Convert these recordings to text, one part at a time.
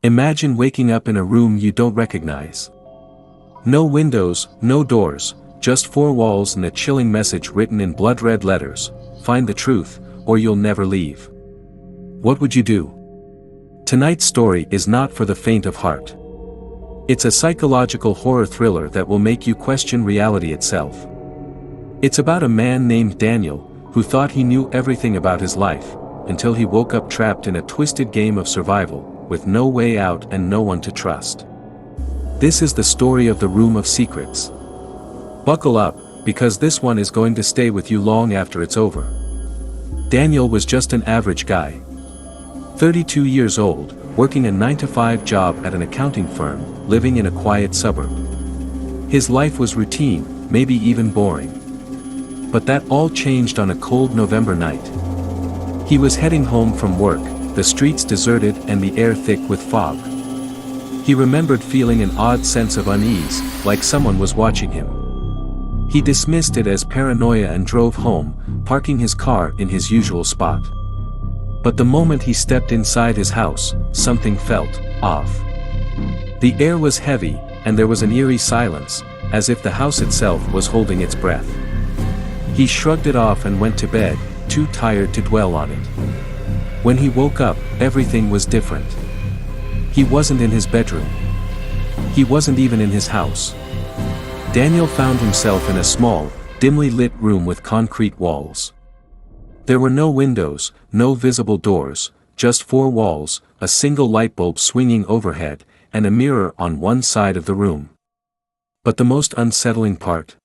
Imagine waking up in a room you don't recognize. No windows, no doors, just four walls and a chilling message written in blood-red letters: find the truth, or you'll never leave. What would you do? Tonight's story is not for the faint of heart. It's a psychological horror thriller that will make you question reality itself. It's about a man named Daniel, who thought he knew everything about his life, until he woke up trapped in a twisted game of survival, with no way out and no one to trust. This is the story of the Room of Secrets. Buckle up, because this one is going to stay with you long after it's over. Daniel was just an average guy. 32 years old, working a 9-to-5 job at an accounting firm, living in a quiet suburb. His life was routine, maybe even boring. But that all changed on a cold November night. He was heading home from work, the streets deserted and the air thick with fog. He remembered feeling an odd sense of unease, like someone was watching him. He dismissed it as paranoia and drove home, parking his car in his usual spot. But the moment he stepped inside his house, something felt off. The air was heavy, and there was an eerie silence, as if the house itself was holding its breath. He shrugged it off and went to bed, too tired to dwell on it. When he woke up, everything was different. He wasn't in his bedroom. He wasn't even in his house. Daniel found himself in a small, dimly lit room with concrete walls. There were no windows, no visible doors, just four walls, a single light bulb swinging overhead, and a mirror on one side of the room. But the most unsettling part?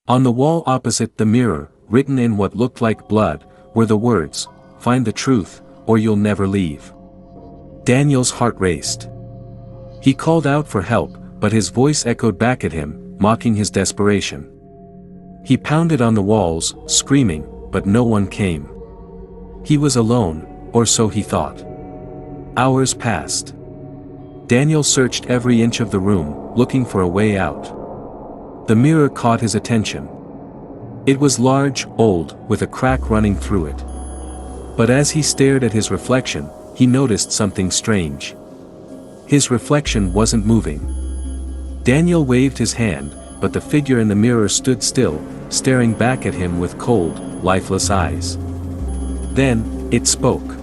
On the wall opposite the mirror, written in what looked like blood, were the words, "Find the truth, or you'll never leave." Daniel's heart raced. He called out for help, but his voice echoed back at him, mocking his desperation. He pounded on the walls, screaming, but no one came. He was alone, or so he thought. Hours passed. Daniel searched every inch of the room, looking for a way out. The mirror caught his attention. It was large, old, with a crack running through it. But as he stared at his reflection, he noticed something strange. His reflection wasn't moving. Daniel waved his hand, but the figure in the mirror stood still, staring back at him with cold, lifeless eyes. Then, it spoke.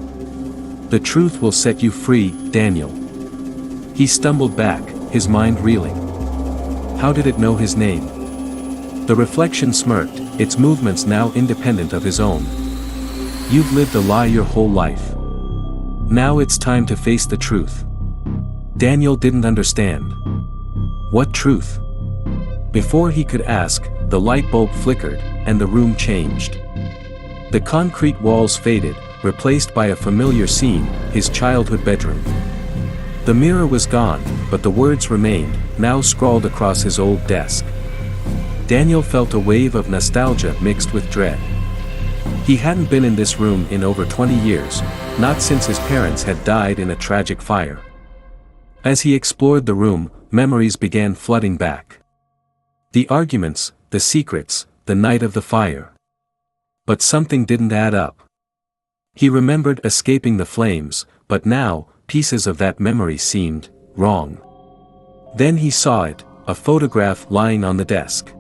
"The truth will set you free, Daniel." He stumbled back, his mind reeling. How did it know his name? The reflection smirked, its movements now independent of his own. "You've lived a lie your whole life. Now it's time to face the truth." Daniel didn't understand. What truth? Before he could ask, the light bulb flickered, and the room changed. The concrete walls faded, replaced by a familiar scene, his childhood bedroom. The mirror was gone, but the words remained, now scrawled across his old desk. Daniel felt a wave of nostalgia mixed with dread. He hadn't been in this room in over 20 years, not since his parents had died in a tragic fire. As he explored the room, memories began flooding back. The arguments, the secrets, the night of the fire. But something didn't add up. He remembered escaping the flames, but now, pieces of that memory seemed wrong. Then he saw it, a photograph lying on the desk.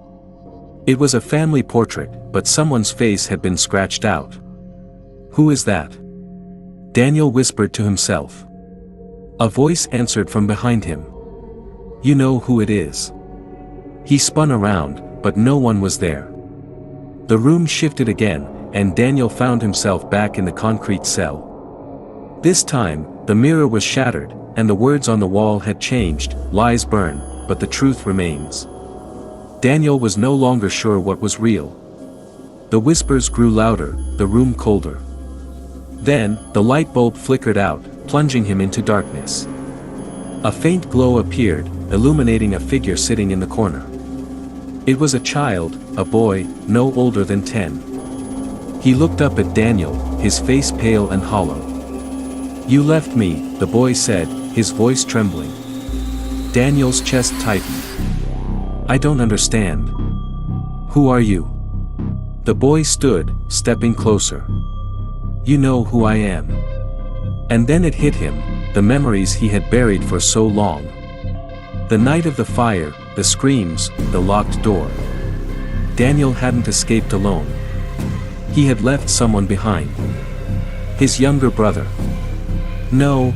It was a family portrait, but someone's face had been scratched out. "Who is that?" Daniel whispered to himself. A voice answered from behind him. "You know who it is." He spun around, but no one was there. The room shifted again, and Daniel found himself back in the concrete cell. This time, the mirror was shattered, and the words on the wall had changed, "Lies burn, but the truth remains." Daniel was no longer sure what was real. The whispers grew louder, the room colder. Then, the light bulb flickered out, plunging him into darkness. A faint glow appeared, illuminating a figure sitting in the corner. It was a child, a boy, no older than 10. He looked up at Daniel, his face pale and hollow. "You left me," the boy said, his voice trembling. Daniel's chest tightened. "I don't understand. Who are you?" The boy stood, stepping closer. "You know who I am." And then it hit him, the memories he had buried for so long. The night of the fire, the screams, the locked door. Daniel hadn't escaped alone. He had left someone behind. His younger brother. No,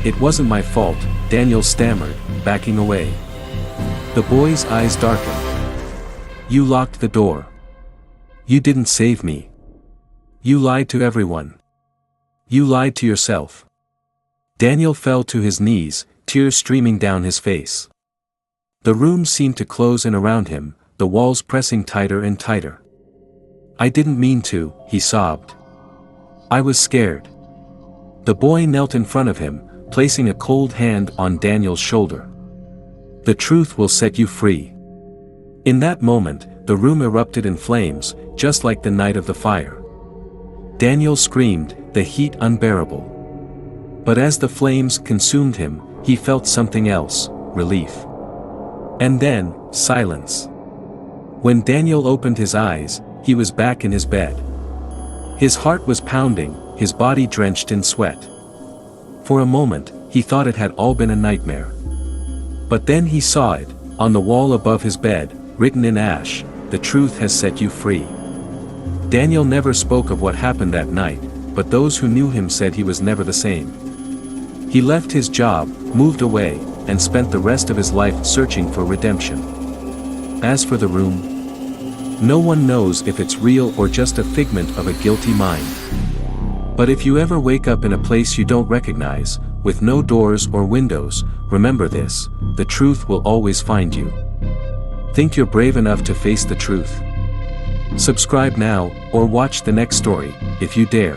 it wasn't my fault, Daniel stammered, backing away. The boy's eyes darkened. You locked the door. You didn't save me. You lied to everyone. You lied to yourself. Daniel fell to his knees, tears streaming down his face. The room seemed to close in around him, the walls pressing tighter and tighter. I didn't mean to, he sobbed. I was scared. The boy knelt in front of him, placing a cold hand on Daniel's shoulder. The truth will set you free. In that moment, the room erupted in flames, just like the night of the fire. Daniel screamed, the heat unbearable. But as the flames consumed him, he felt something else, relief. And then, silence. When Daniel opened his eyes, he was back in his bed. His heart was pounding, his body drenched in sweat. For a moment, he thought it had all been a nightmare. But then he saw it, on the wall above his bed, written in ash, the truth has set you free. Daniel never spoke of what happened that night, but those who knew him said he was never the same. He left his job, moved away, and spent the rest of his life searching for redemption. As for the room, no one knows if it's real or just a figment of a guilty mind. But if you ever wake up in a place you don't recognize, with no doors or windows, remember this, the truth will always find you. Think you're brave enough to face the truth? Subscribe now, or watch the next story, if you dare.